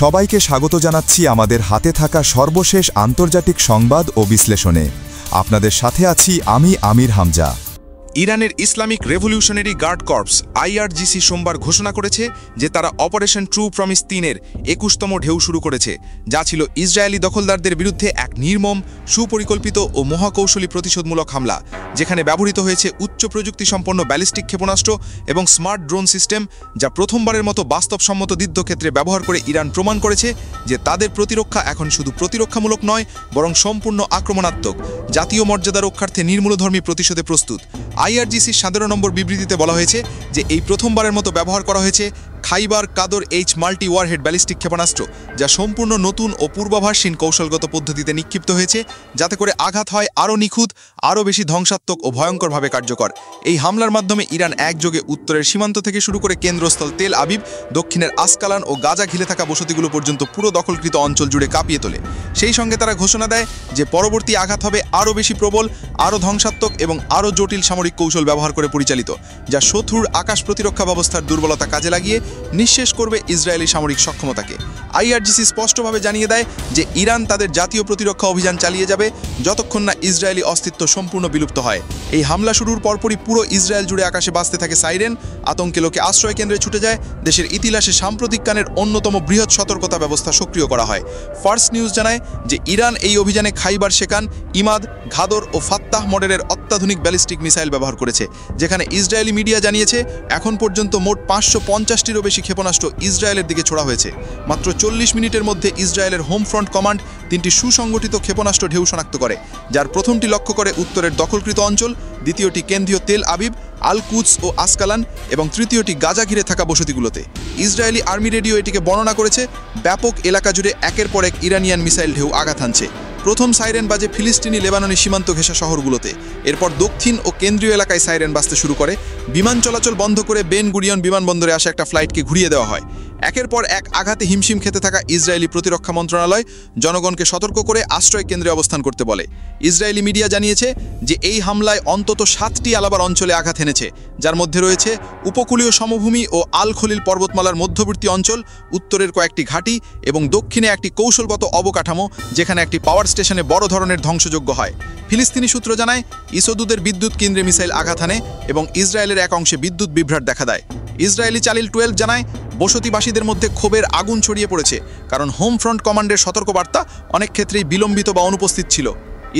সবাইকে স্বাগত জানাচ্ছি আমাদের হাতে থাকা সর্বশেষ আন্তর্জাতিক সংবাদ ও বিশ্লেষণে। আপনাদের সাথে আছি আমি আমির হামজা। ইরানের Islamic revolutionary guard corps IRGC সোমবার ঘোষণা করেছে যে তারা অপারেশন ট্রু প্রমিস ৩-এর ২১তম ঢেউ শুরু করেছে, যা ছিল ইসরায়েলি দখলদারদের বিরুদ্ধে এক নির্মম, সুপরিকল্পিত ও মহাকৌশলী প্রতিশোধমূলক হামলা, যেখানে ব্যবহৃত হয়েছে উচ্চ প্রযুক্তিসম্পন্ন ব্যালিস্টিক ক্ষেপণাস্ত্র এবং স্মার্ট ড্রোন সিস্টেম, যা প্রথমবারের মতো বাস্তবসম্মত যুদ্ধক্ষেত্রে ব্যবহার করে ইরান প্রমাণ করেছে যে তাদের প্রতিরক্ষা এখন শুধু প্রতিরক্ষামূলক নয়, বরং সম্পূর্ণ আক্রমণাত্মক, জাতীয় মর্যাদা রক্ষার্থে নির্মূলধর্মী প্রতিশোধে প্রস্তুত। আইআরজিসির 17 নম্বর বিবৃতিতে বলা হয়েছে যে এই প্রথমবারের মতো ব্যবহার করা হয়েছে খাইবার কাদর এইচ মাল্টি ওয়ারহেড ব্যালিস্টিক ক্ষেপণাস্ত্র, যা সম্পূর্ণ নতুন ও পূর্বাভাসহীন কৌশলগত পদ্ধতিতে নিক্ষিপ্ত হয়েছে, যাতে করে আঘাত হয় আরও নিখুঁত, আরও বেশি ধ্বংসাত্মক ও ভয়ঙ্করভাবে কার্যকর। এই হামলার মাধ্যমে ইরান একযোগে উত্তরের সীমান্ত থেকে শুরু করে কেন্দ্রস্থল তেল আবিব, দক্ষিণের আসকালান ও গাজা ঘিরে থাকা বসতিগুলো পর্যন্ত পুরো দখলকৃত অঞ্চল জুড়ে কাঁপিয়ে তোলে। সেই সঙ্গে তারা ঘোষণা দেয় যে পরবর্তী আঘাত হবে আরও বেশি প্রবল, আরও ধ্বংসাত্মক এবং আরও জটিল সামরিক কৌশল ব্যবহার করে পরিচালিত, যা শত্রুর আকাশ প্রতিরক্ষা ব্যবস্থার দুর্বলতা কাজে লাগিয়ে নিঃশেষ করবে ইসরায়েলি সামরিক সক্ষমতাকে। আইআরজিসি স্পষ্টভাবে জানিয়ে দেয় যে ইরান তাদের জাতীয় প্রতিরক্ষা অভিযান চালিয়ে যাবে যতক্ষণ না ইসরায়েলি অস্তিত্ব সম্পূর্ণ বিলুপ্ত হয়। এই হামলা শুরুর পরপরই পুরো ইসরায়েল জুড়ে আকাশে বাজতে থাকে সাইরেন, আতঙ্কে লোকে আশ্রয় কেন্দ্রে ছুটে যায়। দেশের ইতিহাসে সাম্প্রতিককালের অন্যতম বৃহৎ সতর্কতা ব্যবস্থা সক্রিয় করা হয়। ফার্স্ট নিউজ জানায় যে ইরান এই অভিযানে খাইবার শেকান, ইমাদ, ঘাদর ও ফাত্তাহ মডেলের অত্যাধুনিক ব্যালিস্টিক মিসাইল ব্যবহার করেছে, যেখানে ইসরায়েলি মিডিয়া জানিয়েছে এখন পর্যন্ত মোট ৫৫০টিরও বেশি ক্ষেপণাস্ত্র ইসরায়েলের দিকে ছোড়া হয়েছে। মাত্র ৪০ মিনিটের মধ্যে ইসরায়েলের হোম ফ্রন্ট কমান্ড ৩টি সুসংগঠিত ক্ষেপণাস্ত্র ঢেউ শনাক্ত করে, যার প্রথমটি লক্ষ্য করে উত্তরের দখলকৃত অঞ্চল, দ্বিতীয়টি কেন্দ্রীয় তেল আবিব, আল কুদস ও আসকালান এবং তৃতীয়টি গাজা ঘিরে থাকা বসতিগুলোতে। ইসরায়েলি আর্মি রেডিও এটিকে বর্ণনা করেছে ব্যাপক এলাকা জুড়ে একের পর এক ইরানিয়ান মিসাইল ঢেউ আঘাত হানছে। প্রথম সাইরেন বাজে ফিলিস্তিনি লেবাননি সীমান্ত ঘেঁষা শহরগুলোতে, এরপর দক্ষিণ ও কেন্দ্রীয় এলাকায় সাইরেন বাজতে শুরু করে। বিমান চলাচল বন্ধ করে বেন গুরিয়ন বিমানবন্দরে আসা একটা ফ্লাইটকে ঘুরিয়ে দেওয়া হয়। একের পর এক আঘাতে হিমশিম খেতে থাকা ইসরায়েলি প্রতিরক্ষা মন্ত্রণালয় জনগণকে সতর্ক করে আশ্রয় কেন্দ্রে অবস্থান করতে বলে। ইসরায়েলি মিডিয়া জানিয়েছে যে এই হামলায় অন্তত 7টি আলাবার অঞ্চলে আঘাত হেনেছে, যার মধ্যে রয়েছে উপকূলীয় সমভূমি ও আল খলিল পর্বতমালার মধ্যবর্তী অঞ্চল, উত্তরের কয়েকটি ঘাঁটি এবং দক্ষিণে একটি কৌশলগত অবকাঠামো, যেখানে একটি পাওয়ার স্টেশনে বড় ধরনের ধ্বংসযোগ্য হয়। ফিলিস্তিনি সূত্র জানায় ইসদুদের বিদ্যুৎ কেন্দ্রে মিসাইল আঘাত হানে এবং ইসরায়েলের এক অংশে বিদ্যুৎ বিভ্রাট দেখা দেয়। ইসরায়েলি চ্যানেল 12 জানায় বসতিবাসীদের মধ্যে ক্ষোভের আগুন ছড়িয়ে পড়েছে, কারণ হোম ফ্রন্ট কমান্ডের সতর্কবার্তা অনেক ক্ষেত্রেই বিলম্বিত বা অনুপস্থিত ছিল।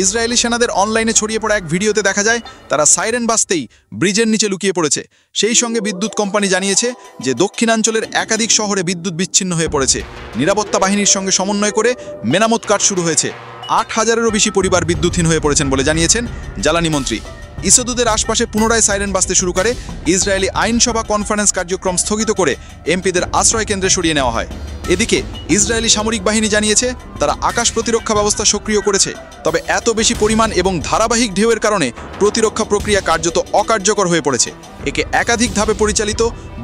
ইসরায়েলি সেনাদের অনলাইনে ছড়িয়ে পড়া এক ভিডিওতে দেখা যায় তারা সাইরেন বাজতেই ব্রিজের নিচে লুকিয়ে পড়েছে। সেই সঙ্গে বিদ্যুৎ কোম্পানি জানিয়েছে যে দক্ষিণাঞ্চলের একাধিক শহরে বিদ্যুৎ বিচ্ছিন্ন হয়ে পড়েছে। নিরাপত্তা বাহিনীর সঙ্গে সমন্বয় করে মেরামত কাজ শুরু হয়েছে। ৮,০০০-এরও বেশি পরিবার বিদ্যুৎহীন হয়ে পড়েছেন বলে জানিয়েছেন জ্বালানি মন্ত্রী। ইসদুদের আশপাশে পুনরায় সাইরেন বাজতে শুরু করে। ইসরায়েলি আইনসভা কনফারেন্স কার্যক্রম স্থগিত করে এমপিদের আশ্রয় কেন্দ্রে সরিয়ে নেওয়া হয়। এদিকে ইসরায়েলি সামরিক বাহিনী জানিয়েছে তারা আকাশ প্রতিরক্ষা ব্যবস্থা সক্রিয় করেছে, তবে এত বেশি পরিমাণ এবং ধারাবাহিক ঢেউয়ের কারণে প্রতিরক্ষা প্রক্রিয়া কার্যত অকার্যকর হয়ে পড়েছে। একে একাধিক ধাপে পরিচালিত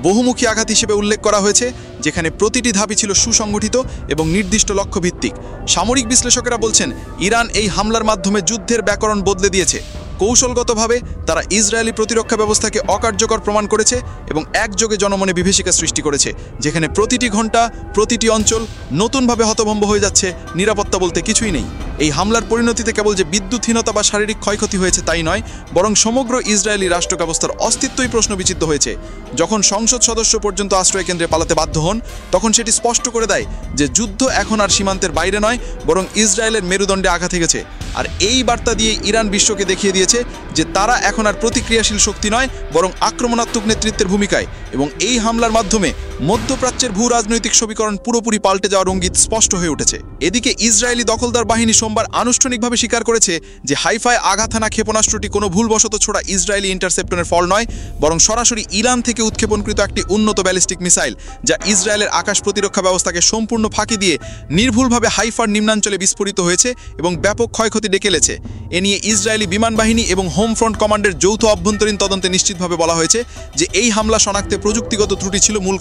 বহুমুখী আঘাত হিসেবে উল্লেখ করা হয়েছে, যেখানে প্রতিটি ধাপই ছিল সুসংগঠিত এবং নির্দিষ্ট লক্ষ্যভিত্তিক। সামরিক বিশ্লেষকেরা বলছেন ইরান এই হামলার মাধ্যমে যুদ্ধের ব্যাকরণ বদলে দিয়েছে। কৌশলগতভাবে তারা ইসরায়েলি প্রতিরক্ষা ব্যবস্থাকে অকার্যকর প্রমাণ করেছে এবং একযোগে জনমনে বিভীষিকা সৃষ্টি করেছে, যেখানে প্রতিটি ঘন্টা, প্রতিটি অঞ্চল নতুনভাবে হতভম্ব হয়ে যাচ্ছে। নিরাপত্তা বলতে কিছুই নেই। এই হামলার পরিণতিতে কেবল যে বিদ্যুৎহীনতা বা শারীরিক ক্ষয়ক্ষতি হয়েছে তাই নয়, বরং সমগ্র ইসরায়েলি রাষ্ট্র ব্যবস্থার অস্তিত্বই প্রশ্নবিচিত্ত হয়েছে। যখন সংসদ সদস্য পর্যন্ত আশ্রয় কেন্দ্রে পালাতে বাধ্য হন, তখন সেটি স্পষ্ট করে দেয় যে যুদ্ধ এখন আর সীমান্তের বাইরে নয়, বরং ইসরায়েলের মেরুদণ্ডে আঘাত গেছে। আর এই বার্তা দিয়ে ইরান বিশ্বকে দেখিয়ে দিয়েছে যে তারা এখন আর প্রতিক্রিয়াশীল শক্তি নয়, বরং আক্রমণাত্মক নেতৃত্বের ভূমিকায়। এবং এই হামলার মাধ্যমে মধ্যপ্রাচ্যের ভূ রাজনৈতিক সমীকরণ পুরোপুরি পাল্টে যাওয়ার ইঙ্গিত স্পষ্ট হয়ে উঠেছে। এদিকে ইসরায়েলি দখলদার বাহিনী সোমবার আনুষ্ঠানিকভাবে স্বীকার করেছে যে হাইফায় আঘাত হানা ক্ষেপণাস্ত্রটি কোনো ভুলবশত ছোড়া ইসরায়েলি ইন্টারসেপ্টরের ফল নয়, বরং সরাসরি ইরান থেকে উৎক্ষেপণকৃত একটি উন্নত ব্যালিস্টিক মিসাইল, যা ইসরায়েলের আকাশ প্রতিরক্ষা ব্যবস্থাকে সম্পূর্ণ ফাঁকি দিয়ে নির্ভুলভাবে হাইফার নিম্নাঞ্চলে বিস্ফোরিত হয়েছে এবং ব্যাপক ক্ষয়ক্ষতি ডেকে এনেছে। এ নিয়ে ইসরায়েলি বিমান বাহিনী এবং হোম ফ্রন্ট কমান্ডের যৌথ অভ্যন্তরীণ তদন্তে নিশ্চিতভাবে বলা হয়েছে যে এই হামলা শনাক্তে প্রযুক্তিগত ত্রুটি ছিল মূল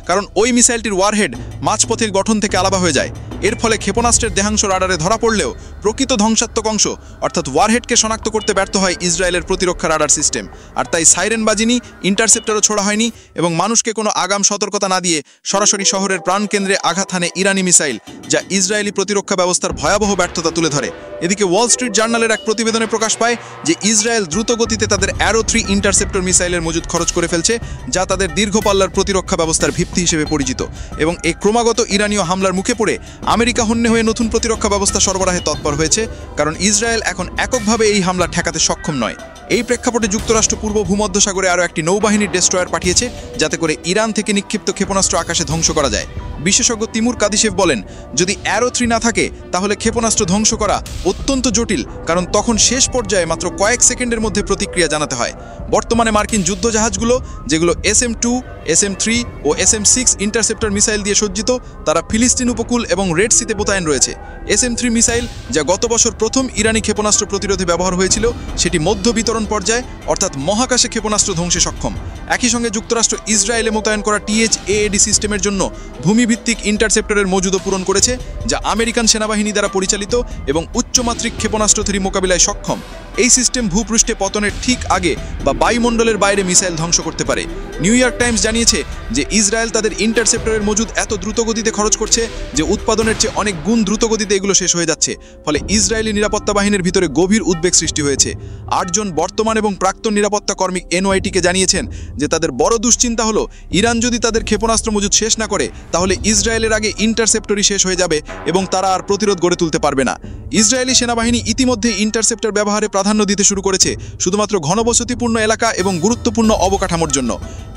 কারণ ওই মিসাইলটির ওয়ারহেড মাঝপথের গঠন থেকে আলাদা হয়ে যায়। এর ফলে ক্ষেপণাস্ত্রের দেহাংশ রাডারে ধরা পড়লেও প্রকৃত ধ্বংসাত্মক অংশ অর্থাৎ ওয়ারহেডকে শনাক্ত করতে ব্যর্থ হয় ইসরায়েলের প্রতিরক্ষা রাডার সিস্টেম। আর তাই সাইরেন বাজিনি, ইন্টারসেপ্টরও ছোড়া হয়নি এবং মানুষকে কোনো আগাম সতর্কতা না দিয়ে সরাসরি শহরের প্রাণকেন্দ্রে আঘাত হানে ইরানি মিসাইল, যা ইসরায়েলি প্রতিরক্ষা ব্যবস্থার ভয়াবহ ব্যর্থতা তুলে ধরে। এদিকে ওয়াল স্ট্রিট জার্নালের এক প্রতিবেদনে প্রকাশ পায় যে ইসরায়েল দ্রুত গতিতে তাদের অ্যারো 3 ইন্টারসেপ্টর মিসাইলের মজুদ খরচ করে ফেলছে, যা তাদের দীর্ঘ পাল্লার প্রতিরক্ষা ব্যবস্থার ভিত্তি হিসেবে পরিচিত। এবং এই ক্রমাগত ইরানীয় হামলার মুখে পড়ে আমেরিকা হন্যে হয়ে নতুন প্রতিরক্ষা ব্যবস্থা সরবরাহে তৎপর হয়েছে, কারণ ইসরায়েল এখন এককভাবে এই হামলা ঠেকাতে সক্ষম নয়। এই প্রেক্ষাপটে যুক্তরাষ্ট্র পূর্ব ভূমধ্যসাগরে আরও একটি নৌবাহিনীর ডেস্ট্রয়ার পাঠিয়েছে, যাতে করে ইরান থেকে নিক্ষিপ্ত ক্ষেপণাস্ত্র আকাশে ধ্বংস করা যায়। বিশেষজ্ঞ তিমুর কাদিশেভ বলেন, যদি অ্যারো 3 না থাকে তাহলে ক্ষেপণাস্ত্র ধ্বংস করা অত্যন্ত জটিল, কারণ তখন শেষ পর্যায়ে মাত্র কয়েক সেকেন্ডের মধ্যে প্রতিক্রিয়া জানাতে হয়। বর্তমানে মার্কিন যুদ্ধজাহাজগুলো, যেগুলো SM-2, SM-3 ও SM-6 ইন্টারসেপ্টর মিসাইল দিয়ে সজ্জিত, তারা ফিলিস্তিন উপকূল এবং রেড সিতে মোতায়েন রয়েছে। SM-3 মিসাইল, যা গত বছর প্রথম ইরানি ক্ষেপণাস্ত্র প্রতিরোধে ব্যবহার হয়েছিল, সেটি মধ্য বিতরণ পর্যায়ে অর্থাৎ মহাকাশে ক্ষেপণাস্ত্র ধ্বংসে সক্ষম। একই সঙ্গে যুক্তরাষ্ট্র ইসরায়েলে মোতায়েন করা THAAD সিস্টেমের জন্য ভূমিভিত্তিক ইন্টারসেপ্টরের মজুদও পূরণ করেছে, যা আমেরিকান সেনাবাহিনী দ্বারা পরিচালিত এবং উচ্চমাত্রিক ক্ষেপণাস্ত্র মোকাবিলায় সক্ষম। এই সিস্টেম ভূপৃষ্ঠে পতনের ঠিক আগে বা বায়ুমণ্ডলের বাইরে মিসাইল ধ্বংস করতে পারে। নিউ ইয়র্ক টাইমস জানিয়েছে যে ইসরায়েল তাদের ইন্টারসেপ্টরের মজুদ এত দ্রুতগতিতে খরচ করছে যে উৎপাদনের চেয়ে অনেক গুণ দ্রুতগতিতে এগুলো শেষ হয়ে যাচ্ছে। ফলে ইসরায়েলি নিরাপত্তা বাহিনীর ভিতরে গভীর উদ্বেগ সৃষ্টি হয়েছে। 8 জন বর্তমান এবং প্রাক্তন নিরাপত্তা কর্মী NYT-কে জানিয়েছেন যে তাদের বড় দুশ্চিন্তা হলো ইরান যদি তাদের ক্ষেপণাস্ত্র মজুদ শেষ না করে, তাহলে ইসরায়েলের আগে ইন্টারসেপ্টরই শেষ হয়ে যাবে এবং তারা আর প্রতিরোধ গড়ে তুলতে পারবে না। ইসরায়েলি সেনাবাহিনী ইতিমধ্যে ইন্টারসেপ্টর ব্যবহারে প্রাধান্য দিতে শুরু করেছে শুধুমাত্র ঘনবসতিপূর্ণ এলাকা এবং গুরুত্বপূর্ণ অবকাঠামোর জন্য।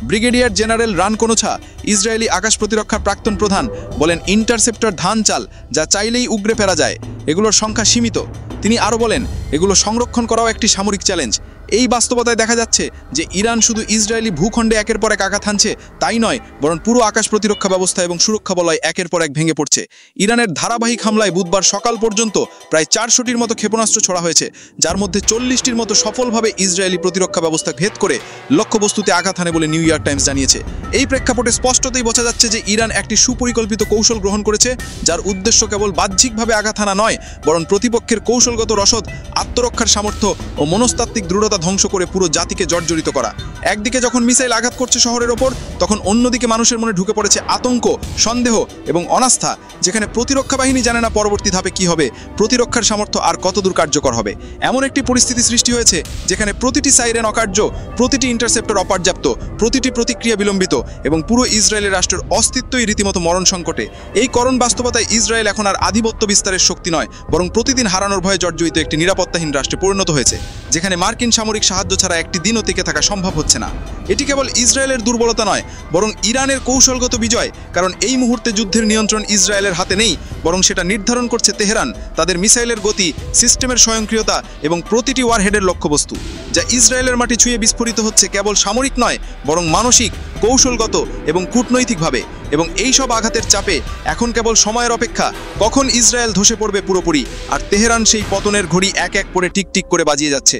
ব্রিগেডিয়ার জেনারেল রান কোনোছা, ইসরায়েলি আকাশ প্রতিরক্ষার প্রাক্তন প্রধান, বলেন ইন্টারসেপ্টর ধান চাল, যা চাইলেই উগড়ে ফেলা যায়। এগুলোর সংখ্যা সীমিত। তিনি আরও বলেন, এগুলো সংরক্ষণ করাও একটি সামরিক চ্যালেঞ্জ। এই বাস্তবতায় দেখা যাচ্ছে যে ইরান শুধু ইসরায়েলি ভূখণ্ডে একের পর এক আঘাত হানছে তাই নয়, বরং পুরো আকাশ প্রতিরক্ষা ব্যবস্থা এবং সুরক্ষা বলয় একের পর এক ভেঙে পড়ছে। ইরানের ধারাবাহিক হামলায় বুধবার সকাল পর্যন্ত প্রায় 400টির মতো ক্ষেপণাস্ত্র ছোড়া হয়েছে, যার মধ্যে 40টির মতো সফলভাবে ইসরায়েলি প্রতিরক্ষা ব্যবস্থা ভেদ করে লক্ষ্যবস্তুতে আঘাত হানে বলে নিউ ইয়র্ক টাইমস জানিয়েছে। এই প্রেক্ষাপটে স্পষ্টতই বোঝা যাচ্ছে যে ইরান একটি সুপরিকল্পিত কৌশল গ্রহণ করেছে, যার উদ্দেশ্য কেবল বাহ্যিকভাবে আঘাত হানা নয়, বরং প্রতিপক্ষের কৌশলগত রসদ, আত্মরক্ষার সামর্থ্য ও মনস্তাত্ত্বিক দৃঢ়তা ধ্বংস করে পুরো জাতিকে জর্জরিত করা। একদিকে যখন মিসাইল আঘাত করছে শহরের ওপর, তখন অন্যদিকে মানুষের মনে ঢুকে পড়েছে আতঙ্ক, সন্দেহ এবং অনাস্থা, যেখানে প্রতিরক্ষা বাহিনী জানে না পরবর্তী ধাপে কি হবে, প্রতিরক্ষার সামর্থ্য আর কতদূর কার্যকর হবে। এমন একটি পরিস্থিতি সৃষ্টি হয়েছে যেখানে প্রতিটি সাইরেন অকার্য, প্রতিটি ইন্টারসেপ্টর অপর্যাপ্ত, প্রতিটি প্রতিক্রিয়া বিলম্বিত এবং পুরো ইসরায়েলের রাষ্ট্রের অস্তিত্বই রীতিমতো মরণ সংকটে। এই করণ বাস্তবতায় ইসরায়েল এখন আর আধিপত্য বিস্তারের শক্তি নয়, বরং প্রতিদিন হারানোর ভয়ে জর্জরিত একটি নিরাপত্তাহীন রাষ্ট্রে পরিণত হয়েছে, যেখানে মার্কিন সামরিক সাহায্য ছাড়া একটি দিনও টিকে থাকা সম্ভব হচ্ছে না। এটি কেবল ইসরায়েলের দুর্বলতা নয়, বরং ইরানের কৌশলগত বিজয়, কারণ এই মুহূর্তে যুদ্ধের নিয়ন্ত্রণ ইসরায়েলের হাতে নেই, বরং সেটা নির্ধারণ করছে তেহরান, তাদের মিসাইলের গতি, সিস্টেমের স্বয়ংক্রিয়তা এবং প্রতিটি ওয়ারহেডের লক্ষ্যবস্তু, যা ইসরায়েলের মাটি ছুঁয়ে বিস্ফোরিত হচ্ছে কেবল সামরিক নয়, বরং মানসিক, কৌশলগত এবং কূটনৈতিকভাবে। এবং এই সব আঘাতের চাপে এখন কেবল সময়ের অপেক্ষা, কখন ইসরায়েল ধসে পড়বে পুরোপুরি, আর তেহরান সেই পতনের ঘড়ি এক এক করে টিকটিক করে বাজিয়ে যাচ্ছে।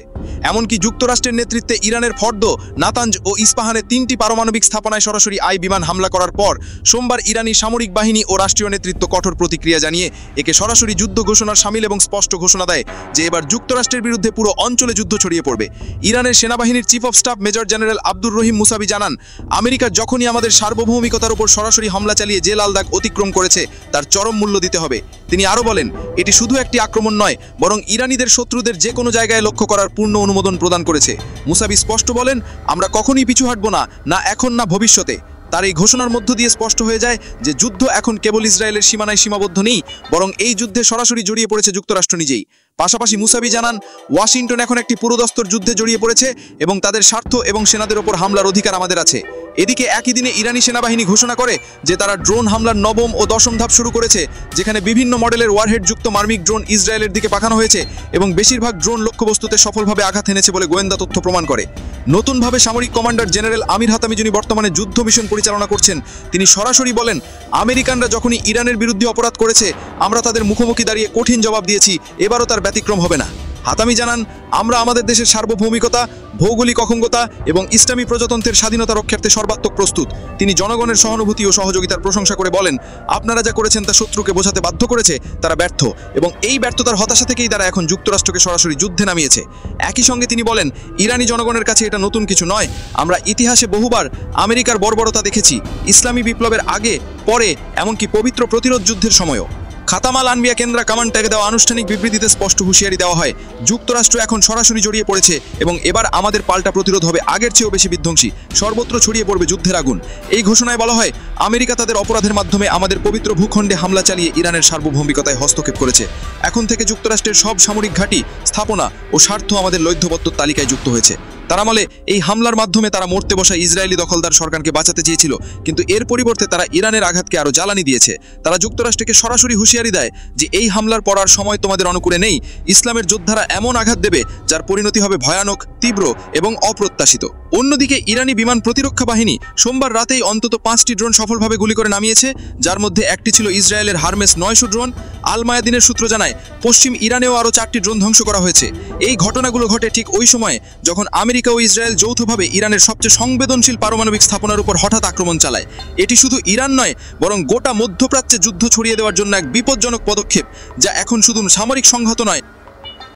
এমনকি যুক্তরাষ্ট্রের নেতৃত্বে ইরানের ফর্দ, নাতাঞ্জ ও ইস্পাহানে 3টি পারমাণবিক স্থাপনায় সরাসরি বিমান হামলা করার পর সোমবার ইরানি সামরিক বাহিনী ও রাষ্ট্রীয় নেতৃত্ব কঠোর প্রতিক্রিয়া জানিয়ে একে সরাসরি যুদ্ধ ঘোষণার সামিল এবং স্পষ্ট ঘোষণা দেয় যে এবার যুক্তরাষ্ট্রের বিরুদ্ধে পুরো অঞ্চলে যুদ্ধ ছড়িয়ে পড়বে। ইরানের সেনাবাহিনীর chief of staff major general Abdur Rahim মুসাবি জানান, আমেরিকা যখনই আমাদের সার্বভৌমিকতার উপর সরাসরি হামলা চালিয়ে যে লাল দাগ অতিক্রম করেছে তার চরম মূল্য দিতে হবে। তিনি আরও বলেন, এটি শুধু একটি আক্রমণ নয়, বরং ইরানিদের শত্রুদের যে কোনো জায়গায় লক্ষ্য করার পূর্ণ অনুমোদন প্রদান করেছে। মুসাবি স্পষ্ট বলেন, আমরা কখনই পিছু হাঁটব না, না এখন না ভবিষ্যতে। তার এই ঘোষণার মধ্য দিয়ে স্পষ্ট হয়ে যায় যে যুদ্ধ এখন কেবল ইসরায়েলের সীমানায় সীমাবদ্ধ নেই, বরং এই যুদ্ধে সরাসরি জড়িয়ে পড়েছে যুক্তরাষ্ট্র নিজেই। পাশাপাশি মুসাবি জানান, ওয়াশিংটন এখন একটি পুরোদস্তর যুদ্ধে জড়িয়ে পড়েছে এবং তাদের স্বার্থ এবং সেনাদের ওপর হামলার অধিকার আমাদের আছে। এদিকে একই দিনে ইরানি সেনাবাহিনী ঘোষণা করে যে তারা ড্রোন হামলার 9ম ও 10ম ধাপ শুরু করেছে, যেখানে বিভিন্ন মডেলের ওয়ারহেডযুক্ত মার্মিক ড্রোন ইসরায়েলের দিকে পাঠানো হয়েছে এবং বেশিরভাগ ড্রোন লক্ষ্যবস্তুতে সফলভাবে আঘাত এনেছে বলে গোয়েন্দা তথ্য প্রমাণ করে। নতুনভাবে সামরিক কমান্ডার জেনারেল আমির হাতামি, যিনি বর্তমানে যুদ্ধ মিশন পরিচালনা করছেন, তিনি সরাসরি বলেন, আমেরিকানরা যখনই ইরানের বিরুদ্ধে অপরাধ করেছে আমরা তাদের মুখোমুখি দাঁড়িয়ে কঠিন জবাব দিয়েছি, এবারও তার ব্যতিক্রম হবে না। হাতামি জানান, আমরা আমাদের দেশের সার্বভৌমিকতা, ভৌগোলিক অখণ্ডতা এবং ইসলামী প্রজাতন্ত্রের স্বাধীনতা রক্ষার্থে সর্বাত্মক প্রস্তুত। তিনি জনগণের সহানুভূতি ও সহযোগিতার প্রশংসা করে বলেন, আপনারা যা করেছেন তা শত্রুকে বোঝাতে বাধ্য করেছে তারা ব্যর্থ, এবং এই ব্যর্থতার হতাশা থেকেই তারা এখন যুক্তরাষ্ট্রকে সরাসরি যুদ্ধে নামিয়েছে। একই সঙ্গে তিনি বলেন, ইরানি জনগণের কাছে এটা নতুন কিছু নয়। আমরা ইতিহাসে বহুবার আমেরিকার বর্বরতা দেখেছি, ইসলামী বিপ্লবের আগে, পরে, এমনকি পবিত্র প্রতিরোধ যুদ্ধের সময়ও। খাতামাল আনবিয়া কেন্দ্রা কমান্ডকে দেওয়া আনুষ্ঠানিক বিবৃতিতে স্পষ্ট হুঁশিয়ারি দেওয়া হয়, যুক্তরাষ্ট্র এখন সরাসরি জড়িয়ে পড়েছে এবং এবার আমাদের পাল্টা প্রতিরোধ হবে আগের চেয়েও বেশি বিধ্বংসী। সর্বত্র ছড়িয়ে পড়বে যুদ্ধের আগুন। এই ঘোষণায় বলা হয়, আমেরিকা তাদের অপরাধের মাধ্যমে আমাদের পবিত্র ভূখণ্ডে হামলা চালিয়ে ইরানের সার্বভৌমিকতায় হস্তক্ষেপ করেছে। এখন থেকে যুক্তরাষ্ট্রের সব সামরিক ঘাঁটি, স্থাপনা ও স্বার্থ আমাদের লৌহ্যবত্তর তালিকায় যুক্ত হয়েছে। তারা বলে, এই হামলার মাধ্যমে তারা মরতে বসা ইসরায়েলি দখলদার সরকারকে বাঁচাতে চেয়েছিল, কিন্তু এর পরিবর্তে তারা ইরানের আঘাতকে আরও জ্বালানি দিয়েছে। তারা যুক্তরাষ্ট্রকে সরাসরি হুঁশিয়ারি দেয় যে এই হামলার পড়ার সময় তোমাদের অনুকূলে নেই। ইসলামের যোদ্ধারা এমন আঘাত দেবে যার পরিণতি হবে ভয়ানক, তীব্র এবং অপ্রত্যাশিত। অন্যদিকে ইরানি বিমান প্রতিরক্ষা বাহিনী সোমবার রাতেই অন্তত 5টি ড্রোন সফলভাবে গুলি করে নামিয়েছে, যার মধ্যে একটি ছিল ইসরায়েলের হারমেস 900 ড্রোন। আল মায়াদিনের সূত্র জানায়, পশ্চিম ইরানেও আরও 4টি ড্রোন ধ্বংস করা হয়েছে। এই ঘটনাগুলো ঘটে ঠিক ওই সময়ে যখন আমেরিকা ও ইসরায়েল যৌথভাবে ইরানের সবচেয়ে সংবেদনশীল পারমাণবিক স্থাপনার উপর হঠাৎ আক্রমণ চালায়। এটি শুধু ইরান নয়, বরং গোটা মধ্যপ্রাচ্যে যুদ্ধ ছড়িয়ে দেওয়ার জন্য এক বিপজ্জনক পদক্ষেপ, যা এখন শুধু সামরিক সংঘাত নয়,